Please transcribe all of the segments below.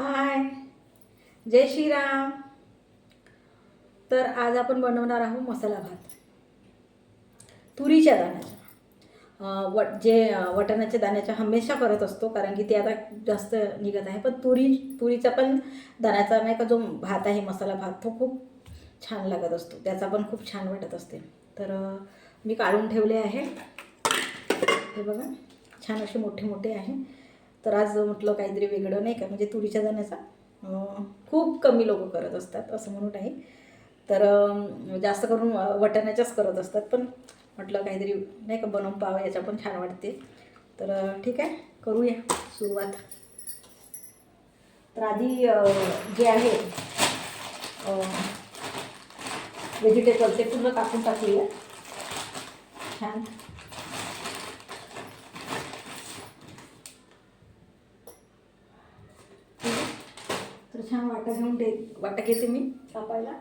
हाय, जय श्रीराम. तर आज आपण बनवणार आहोत मसाला भात तुरीच्या दाण्याचा. वटाण्याच्या दाण्याच्या हमेशा करत असतो, कारण की ते आता जास्त निघत आहे. पण तुरीचा पण दाण्याचा नाही का जो भात आहे, मसाला भात, तो खूप छान लागत असतो. त्याचा पण खूप छान वाटत असते. तर मी काढून ठेवले आहे. हे बघा, छान असे मोठे मोठे आहे. तर आज म्हटलं काहीतरी वेगळं नाही का, म्हणजे तुरीच्या दाण्याचा खूप कमी लोक करत असतात असं म्हणून आहे. तर जास्त करून वटाण्याच्याच करत असतात. पण म्हटलं काहीतरी नाही का बनवून पाहावं, याच्या पण छान वाटते. तर ठीक आहे, करूया सुरुवात. तर आधी जे आहे व्हेजिटेबल ते पूर्ण कापून टाकूया छान. तर छान वाटा घेते मी कापायला.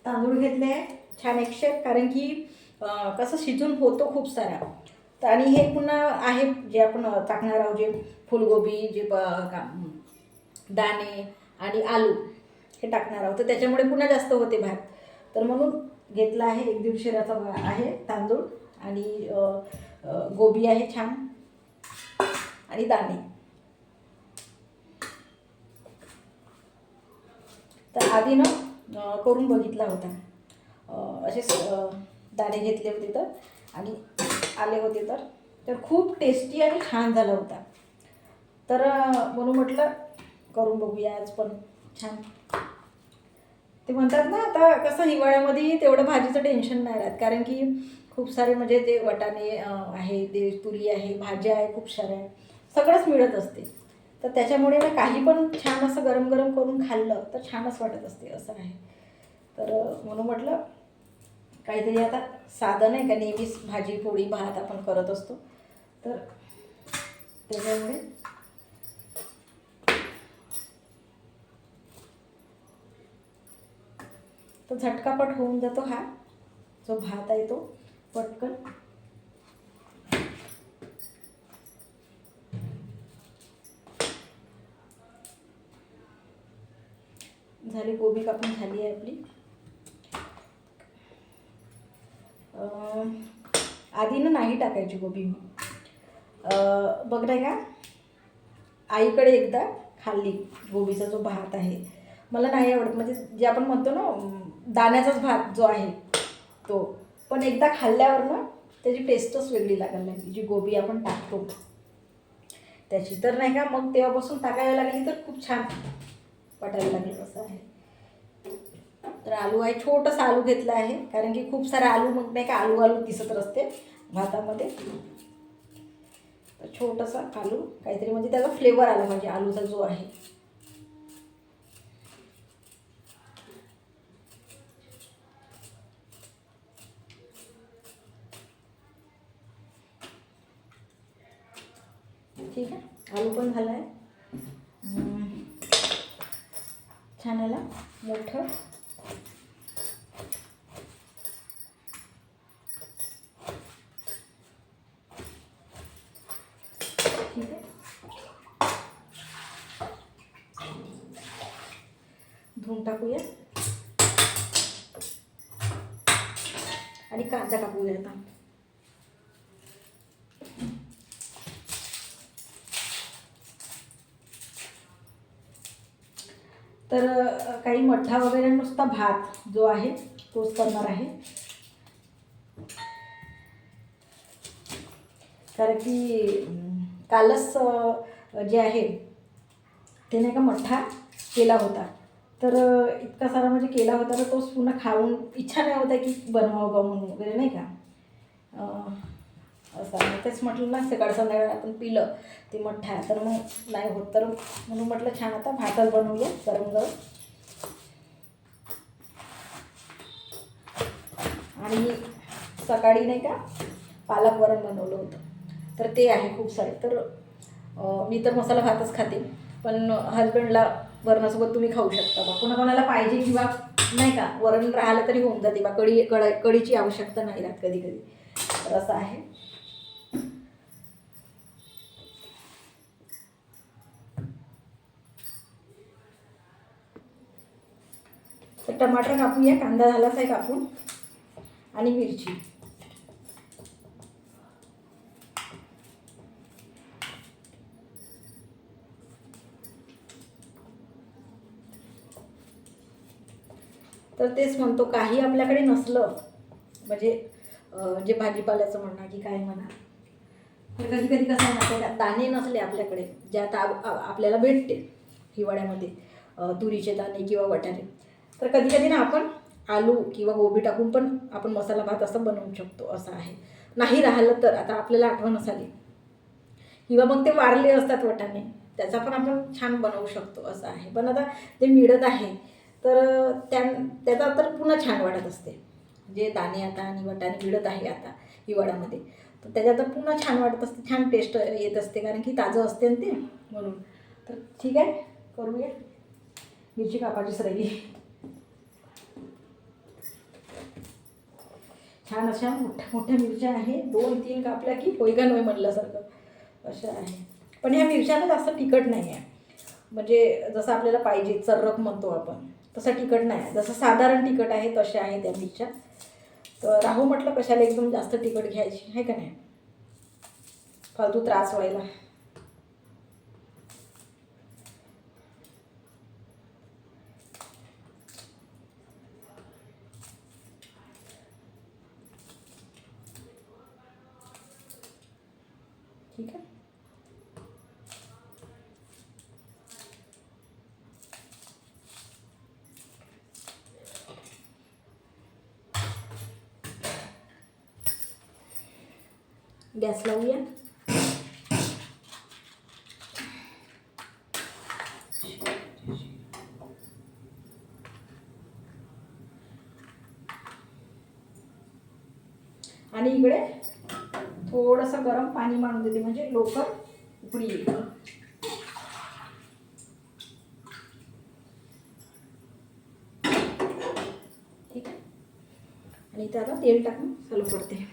तांदूळ घेतले छान 100, कारण की कसं शिजून होतो खूप सारा. तर आणि हे पुन्हा आहे जे आपण टाकणार आहोत, जे फुलगोबी, जे दाणे आणि आलू हे टाकणार आहोत. तर त्याच्यामुळे पुन्हा जास्त होते भात. तर म्हणून घेतला आहे 1-1.5 आहे तांदूळ, आणि गोबी आहे छान, आणि दाणे. तर आधी करून बघितला होता. असेच दाणे घेतले होते तर, आणि आले होते तर खूप टेस्टी आणि छान झाला होता. तर म्हणून म्हटलं करून बघूया आज पण छान. ते म्हणतात ना, आता कसं हिवाळ्यामध्ये तेवढं भाजीचं टेन्शन नाही राहत, कारण की खूप सारे म्हणजे ते वटाणे आहे, ते तुरी आहे, भाज्या आहे, खूप साऱ्या सगळंच मिळत असते. तर त्याच्यामुळे ना काही पण छान असं गरम गरम करून खाल्लं तर छानच वाटत असते, असं आहे. तर म्हणून म्हटलं काहीतरी आता साधं नाही का, नेहमीच भाजी पोळी भात आपण करत असतो. तर त्याच्यामुळे तो झटकापट होऊन जातो. हा जो भात आहे तो पटकन. झाली गोबी कापून झाली आहे आपली. आधी नाही टाकायची गोबी मी. बघ नाही का, आईकडे एकदा खाल्ली गोबीचा जो भात आहे, मला नाही आवडत. म्हणजे जे आपण म्हणतो ना दाण्याचाच भात जो आहे तो, पण एकदा खाल्ल्यावर ना त्याची टेस्टच वेगळी लागायला लागली, जी गोबी आपण टाकतो त्याची. तर नाही का, मग तेव्हापासून टाकायला लागली तर खूप छान वाटायला लागलं, असं आहे. तर आलू आहे, छोटंसं आलू घेतलं आहे, कारण की खूप सारे आलू मग नाही का आलू आलू दिसत असते भातामध्ये. तर छोटंसं आलू काहीतरी, म्हणजे त्याचा फ्लेवर आला म्हणजे आलूचा जो आहे. ठीक आहे, आलू पण झाला आहे छान आला मोठं. ठीक आहे, धुवून टाकूया आणि कांदा कापूया आता. तर काही मठ्ठा वगैरे नुसता भात जो आहे तोच करणार आहे, कारण की कालच जे आहे ते नाही का मठ्ठा केला होता. तर इतका सारा म्हणजे केला होता, तर तोच पुन्हा खाऊन इच्छा नाही होता की बनवावं बा म्हणून वगैरे नाही का. असं तेच म्हटलं ना, सकाळ संध्याकाळ आपण पिलं ते मठ्ठा, तर मग नाही होत. तर म्हणून म्हटलं छान आता भातच बनवूया गरम गरम. आणि सकाळी नाही का पालक वरण बनवलं होतं, तर ते आहे खूप सारे. तर मी तर मसाला भातच खाते, पण हजबंडला वरणासोबत तुम्ही खाऊ शकता बा. कोणाकोणाला पाहिजे किंवा नाही का वरण राहिलं तरी होऊन जाते बा, कढीची आवश्यकता नाही राहत कधी कधी. तर असं आहे. तर टमाटर कापूया, कांदा झालाच आहे कापून, आणि मिरची. तर तेच म्हणतो, काही आपल्याकडे नसलं म्हणजे जे भाजीपाल्याचं म्हणा की काय म्हणा, तर कधी कधी कसं आहे माहिती का, दाणे नसले आपल्याकडे, जे आता आपल्याला भेटते हिवाळ्यामध्ये तुरीचे दाणे किंवा वाटाणे, तर कधी कधी ना आपण आलू किंवा गोबी टाकून पण आपण मसाला भात असं बनवू शकतो. असं आहे. नाही राहिलं तर आता आपल्याला आठवणच आली, किंवा मग ते वारले असतात वाटाणे, त्याचा पण आपण छान बनवू शकतो. असं आहे. पण आता ते मिळत आहे, तर त्याचा तर पुन्हा छान वाटत असते. जे दाणे आता आणि वाटाणे मिळत आहे आता हिवाळ्यामध्ये, तर त्याच्यात तर पुन्हा छान वाटत असते, छान टेस्ट येत असते, कारण की ताजं असते ना ते, म्हणून. तर ठीक आहे, करूया. मिरची कापाचीच राहिली. छान अशा मोठ्या मोठ्या मिरच्या आहे, 2-3 कापल्या की पोयगा नोय म्हणल्यासारखं अशा आहे. पण ह्या मिरच्या ना जास्त तिखट नाही आहे, म्हणजे जसं आपल्याला पाहिजे चर्रक म्हणतो आपण, तसं तिखट नाही आहे. जसं साधारण तिखट आहे तशा आहे त्या मिरच्या. तर राहू म्हटलं कशाला एकदम जास्त तिखट घ्यायची आहे का नाही, फालतू त्रास व्हायला. ठीक आहे. गॅस लावूया. आणि इकडे थोडंसं गरम पाणी मारून देते, म्हणजे लवकर उकळी येईल. ठीक आहे. आणि त्याला तेल टाकून चालू करते.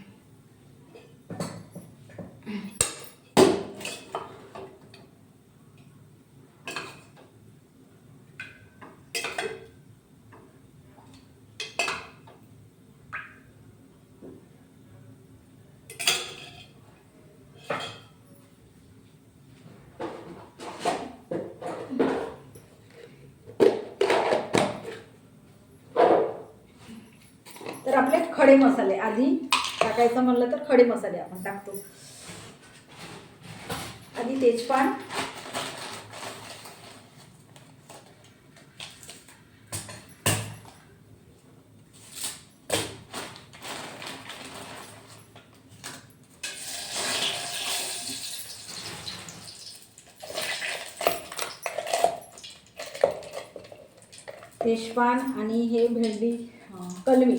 तर आपले खडे मसाले आधी टाकायचं म्हणलं तर खडे मसाले आपण टाकतो. आधी तेजपान, आणि हे भेंडी कलमी,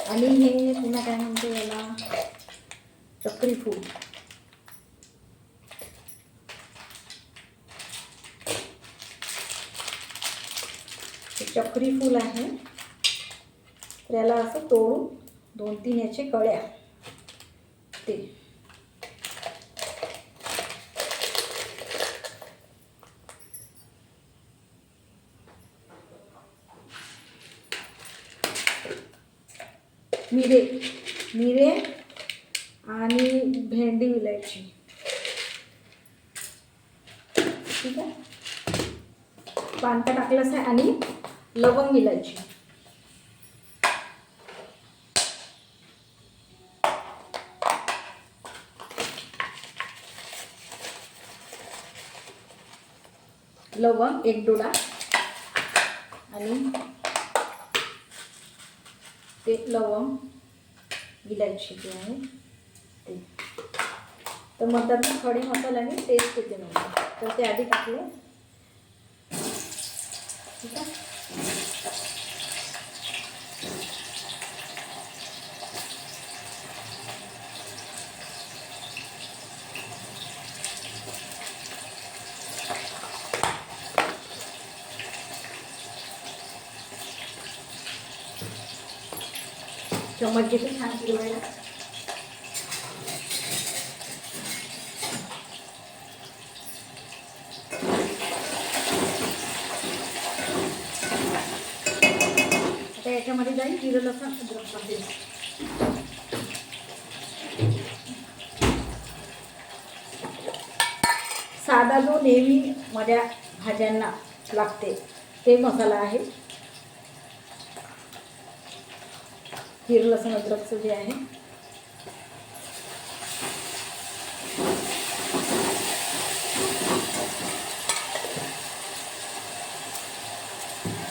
आणि हे पुन्हा काय म्हणतो याला, चक्री फूल. चक्री फूल आहे, तर याला असं तोडून 2-3 याचे कळ्या, ते मिरे आणि भेंडी विलायची. ठीक आहे. पानका टाकलंच आहे, आणि लवंग विलायची. लवंग 1 डोळा, आणि ते लवंग विलायची जे आहे ते. तर म्हणतात ना खडे मसाल्याने टेस्ट येते नव्हतं, तर ते आधी टाकले. ठीक आहे. चम्मच घेते छान फिरवायला. आता याच्यामध्ये जाईल जिरं लसूण अद्रक पेस्ट. साधा जो नेहमी माझ्या भाज्यांना लागते ते मसाला आहे. जिरं लसूण अद्रकचं जे आहे.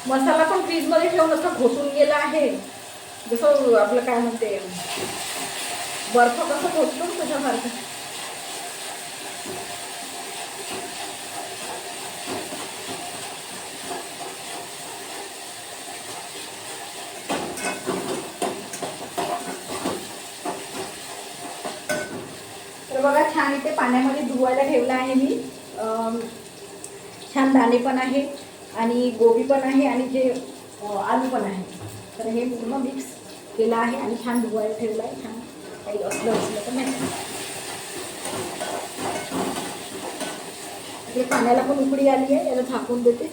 मसाला पण फ्रीजमध्ये ठेवून असं घोटून गेला आहे, जसं आपलं काय म्हणते बर्फ कसं घोटतो तशासारखं. तर बघा छान इथे पाण्यामध्ये धुवायला ठेवलं आहे मी. छान दाणे पण आहे आणि गोबी पण आहे आणि जे आलू पण आहे. तर हे पूर्ण मिक्स केलं आहे आणि छान धुवायला ठेवलं आहे. छान काही असलं तर नाही. इथे पाण्याला पण उकळी आली आहे, याला झाकून देते.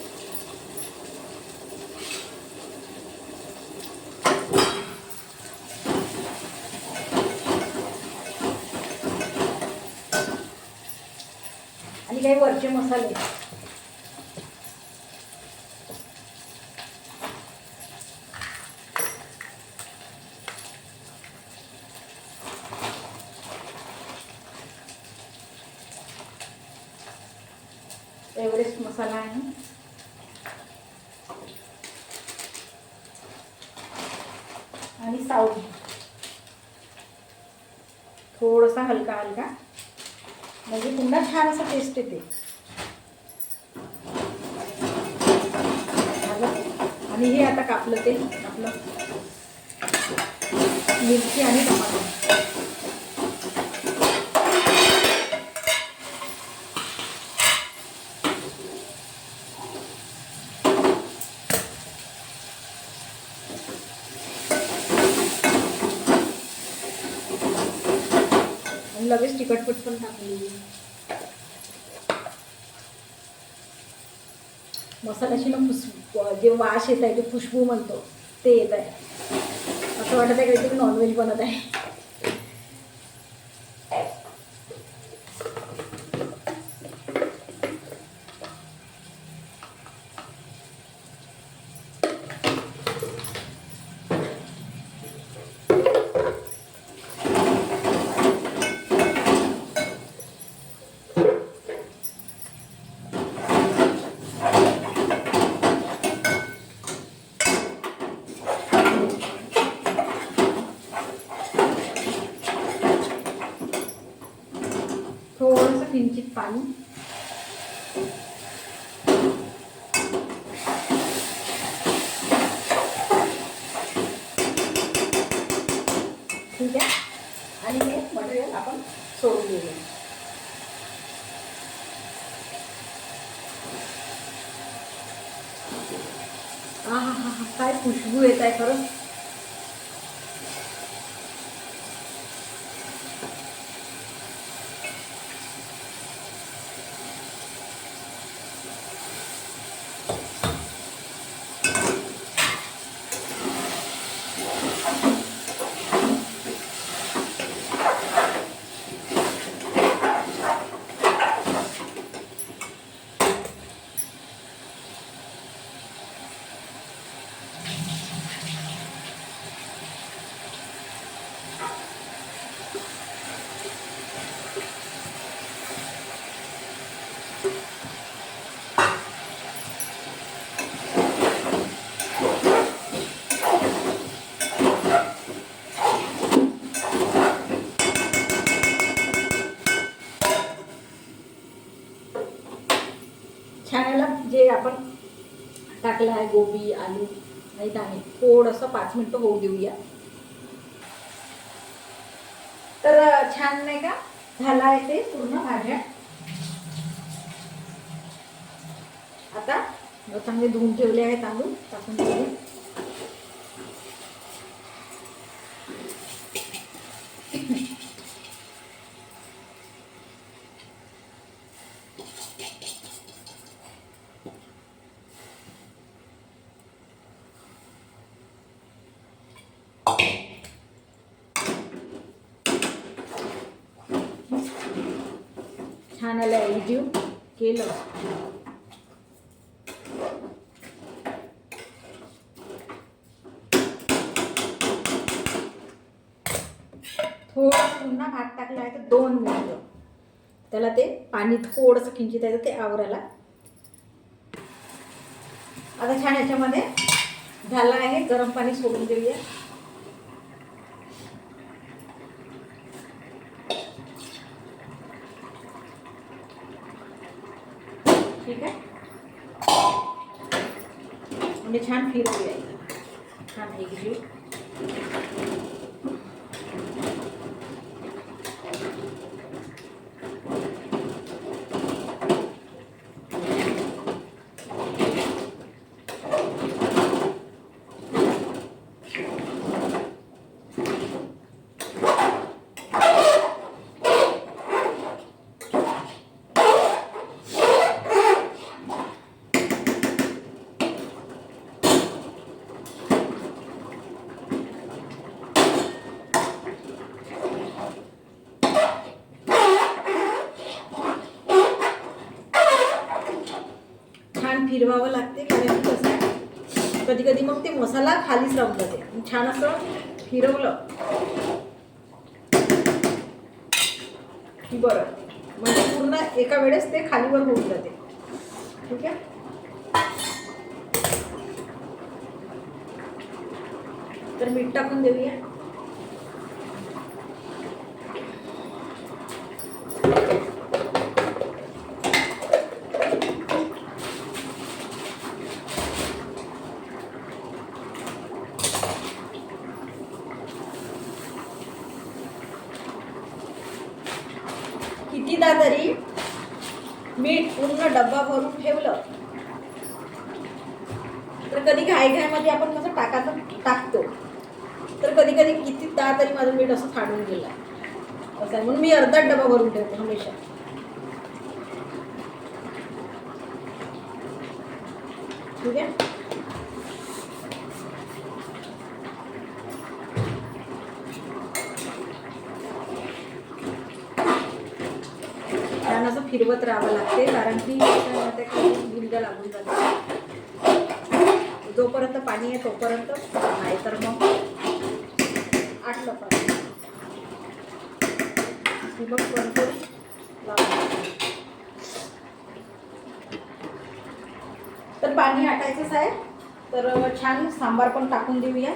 आणि काही वरचे मसाले एव्हरेस्ट मसाला आहे. आणि साऊथ थोडासा हलका हलका, म्हणजे पुन्हा छान असं टेस्ट येते. आणि हे आता कापलं ते आपलं मिरची आणि टमाटर. आणि लगेच तिखटपट पण टाकली. मसाल्याची ना जे वास येत आहे, जे खुशबू म्हणतो ते येत आहे. असं वाटत आहे काहीतरी नॉनव्हेज बनत आहे. थोडंसं किंचित पाणी. ठीक आहे. आणि हे मटेरियल आपण सोडून देऊया. हा हा हा, काय खुशबू येत आहे खरंच. छाण्याला जे आपण टाकलं आहे गोबी आलू आणि दाणे, थोडंसं 5 मिनिटं होऊ देऊया. तर छान नाही का झाला आहे ते पूर्ण भाज्या. आता चांगले धुवून ठेवले आहे तांदूळ टाकून देऊ. छान आलं एलजीव केलं. थोडं पुन्हा भात टाकला आहे तर 2 मिनिटं त्याला ते पाणी थोडंसं किंचित आहे ते आवरायला. आता छान याच्यामध्ये झालं आहे, गरम पाणी सोडून देऊया. ठीक आहे, म्हणजे छान फिरवूया, छान एकजीव. फिरवावं लागते, कारण की कसं आहे कधी कधी मग ते मसाला खालीच राहून जाते. छान असं फिरवलं की बरं, म्हणजे पूर्ण एका वेळेस ते खालीवर होऊन जाते. ठीक आहे, तर मीठ टाकून देऊया. कितीदा तरी मीठ पूर्ण डब्बा भरून ठेवलं तर कधी घाईघाईमध्ये आपण कसं टाकतो, तर कधी कधी कितीदा तरी माझं मीठ असं फाडून गेलं असं आहे. म्हणून मी अर्धा डब्बा भरून ठेवते हमेशा. ठीक आहे, छान असं फिरवत राहावं लागते, कारण की गुंड लागून जाते. जोपर्यंत पाणी आहे तोपर्यंत, नाही तर मग आटलं पाणी मग बंद करून तर पाणी आटायचंच आहे. तर छान सांबार पण टाकून देऊया.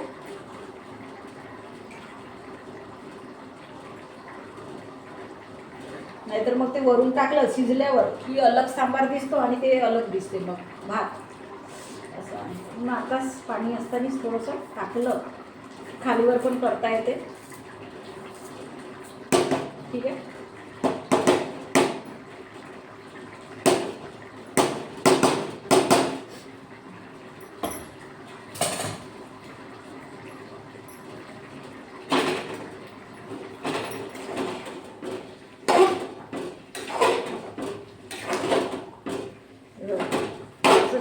नाहीतर मग ते वरून टाकलं शिजल्यावर की अलग सांबार दिसतो आणि ते अलग दिसते मग भात असं आहे. मग आताच पाणी असतानाच थोडंसं टाकलं, खालीवर पण करता येते. ठीक आहे,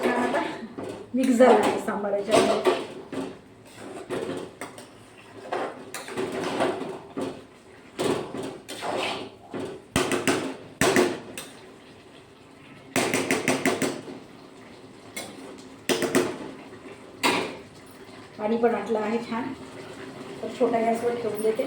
छान आता मिक्स झालं सांबाराच्या. पाणी पण आटलं आहे छान, तर छोट्या गॅसवर ठेवून देते.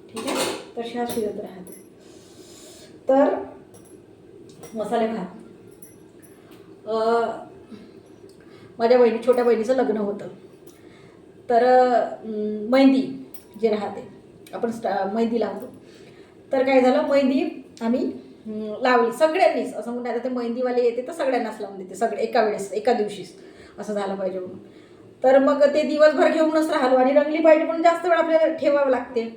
ठीक आहे, तशी हा शिजत राहते. तर मसाले भात माझ्या छोट्या बहिणीचं लग्न होतं, तर मेहंदी जे राहते आपण मेहंदी लावतो, तर काय झालं, मेहंदी आम्ही लावली सगळ्यांनीच. असं म्हणजे आता ते मेहंदीवाले येते तर सगळ्यांनाच लावून देते, सगळे एका वेळेस एका दिवशीच असं झालं पाहिजे म्हणून. तर मग ते दिवसभर घेऊनच राहिलो आणि रंगली पाहिजे पण जास्त वेळ आपल्याला ठेवावं लागते,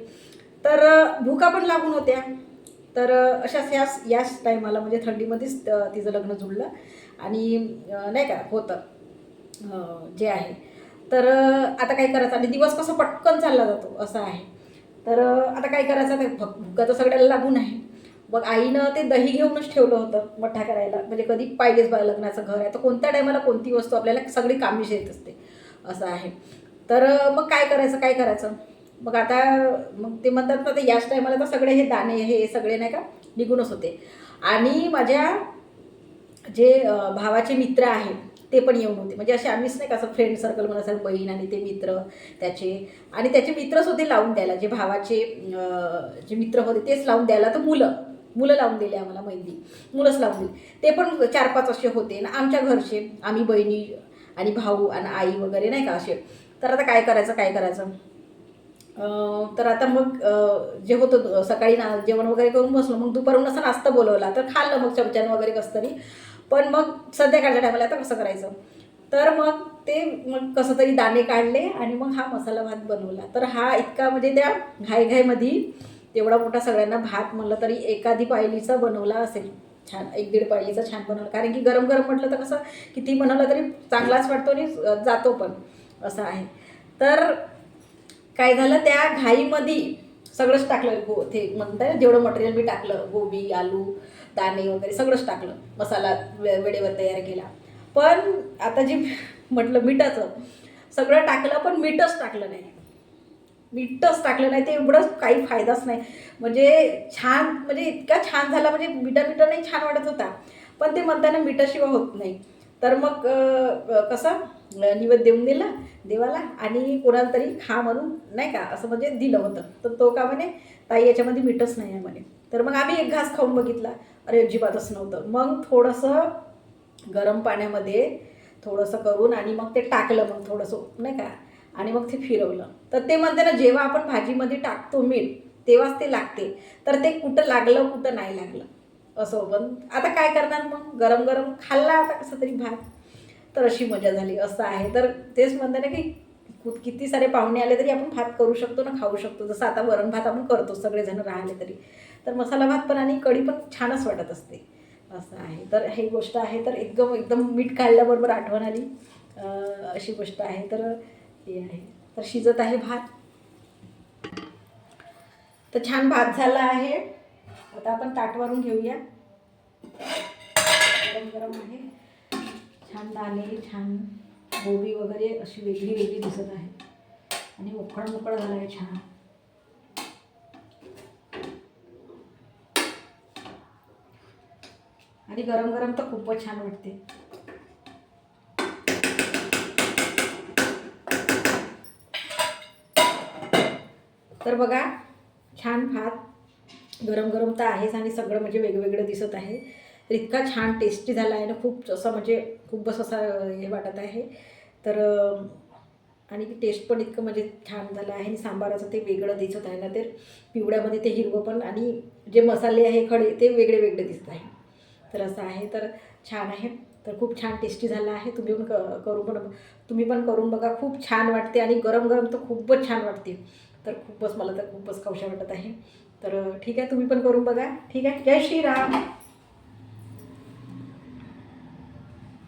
तर भुका पण लागून होत्या. तर अशाच याच टायमाला म्हणजे थंडीमध्येच तिचं लग्न जुळलं आणि नाही का होतं जे आहे. तर आता काय करायचं आणि दिवस कसं पटकन चालला जातो असं आहे. तर आता काय करायचं, ते भुका तर सगळ्याला लागून आहे. मग आईनं ते दही घेऊनच ठेवलं होतं मठ्ठा करायला, म्हणजे कधी पाहिजेच बा लग्नाचं घर आहे तर कोणत्या टायमाला कोणती वस्तू आपल्याला सगळी कामीशी येत असते, असं आहे. तर मग काय करायचं काय करायचं, मग आता मग ते म्हणतात ना, तर याच टायमाला तर सगळे हे दाणे हे सगळे नाही का निघूनच होते. आणि माझ्या जे भावाचे मित्र आहेत ते पण येऊन होते, म्हणजे असे आम्हीच नाही का असं फ्रेंड सर्कल म्हणा, सर बहीण आणि ते मित्र त्याचे, आणि त्याचे मित्रच होते लावून द्यायला, जे भावाचे जे मित्र होते तेच लावून द्यायला, तर मुलं मुलं लावून दिले आम्हाला मेहंदी, मुलंच लावून दिली. ते पण 4-5 असे होते ना आमच्या घरचे, आम्ही बहिणी आणि भाऊ आणि आई वगैरे नाही का असे. तर आता काय करायचं काय करायचं, तर आता मग जे होतं सकाळी जेवण वगैरे करून बसलो, मग दुपारून असं नाश्ता बोलवला तर खाल्लं मग चमच्यानं वगैरे कसं तरी. पण मग संध्याकाळच्या टायमाला आता कसं करायचं, तर मग ते मग कसं तरी दाणे काढले आणि मग हा मसाला भात बनवला. तर हा इतका म्हणजे त्या घाईघाईमध्ये तेवढा मोठा सगळ्यांना भात म्हणलं तरी एखादी पायलीचा बनवला असेल, छान 1-1.5 पायलीचा छान बनवला, कारण की गरम गरम म्हटलं तर कसं किती बनवलं तरी चांगलाच वाटतो आणि जातो पण, असं आहे. तर काय झालं, त्या घाईमध्ये सगळंच टाकलं, ते म्हणताय ना जेवढं मटेरियल मी टाकलं, गोबी आलू दाणे वगैरे सगळंच टाकलं, मसाला वेळेवर तयार केला. पण आता जे म्हटलं मिठाचं सगळं टाकलं पण मीठच टाकलं नाही, मीठच टाकलं नाही, ते एवढंच काही फायदाच नाही. म्हणजे छान म्हणजे इतका छान झाला, म्हणजे मिठा नाही छान वाटत होता, पण ते म्हणताना मिठाशिवाय होत नाही. तर मग कसं निवेद देऊन दिला देवाला, आणि कोणाला तरी खा म्हणून नाही का असं म्हणजे दिलं होतं. तर तो का म्हणे, ताई याच्यामध्ये मीठच नाही आहे म्हणे. तर मग आम्ही एक घास खाऊन बघितला, अरे अजिबातच नव्हतं. मग थोडंसं गरम पाण्यामध्ये थोडंसं करून आणि मग ते टाकलं, मग थोडंसं नाही का, आणि मग ते फिरवलं. तर ते म्हणते ना, जेव्हा आपण भाजीमध्ये टाकतो मीठ तेव्हाच ते लागते, तर ते कुठं लागलं कुठं नाही लागलं असं. पण आता काय करणार, मग गरम गरम खाल्ला आता कसं तरी भात, तर अशी मजा झाली, असं आहे. तर तेच म्हणते ना की किती सारे पाहुणे आले तरी आपण भात करू शकतो ना, खाऊ शकतो. जसं आता वरण भात आपण करतो सगळेजण राहिले तरी, तर मसाला भात पण आणि कढी पण छानच वाटत असते, असं आहे. तर ही गोष्ट आहे. तर एकदम एकदम मीठ काढल्याबरोबर आठवण आली, अशी गोष्ट आहे. तर हे आहे. तर शिजत आहे भात, तर छान भात झाला आहे. आता आपण ताटवरून घेऊया, गरम गरम आहे, छान दाणे छान गोबी वगैरे अशी वेगळी वेगळी दिसत आहे, आणि मोकळा मोकळा झाला आहे छान. आणि गरम गरम तर खूपच छान वाटते. तर बघा, छान भात गरम गरम तर आहेच, आणि सगळं म्हणजे वेगवेगळं दिसत आहे. तर इतका छान टेस्टी झाला आहे ना, खूप असं म्हणजे खूपच असा हे वाटत आहे. तर आणि टेस्ट पण इतकं म्हणजे छान झालं आहे, आणि सांबाराचं ते वेगळं दिसत आहे ना, ते पिवळ्यामध्ये ते हिरवं पण, आणि जे मसाले आहे खडे ते वेगळे वेगळे दिसत आहे. तर असं आहे. तर छान आहे. तर खूप छान टेस्टी झालं आहे. तुम्ही पण करून बघा, खूप छान वाटते, आणि गरम गरम तर खूपच छान वाटते. तर खूपच मला तर खूपच खाऊशा वाटत आहे. तर ठीक आहे, तुम्ही पण करून बघा. ठीक आहे, जय श्रीराम.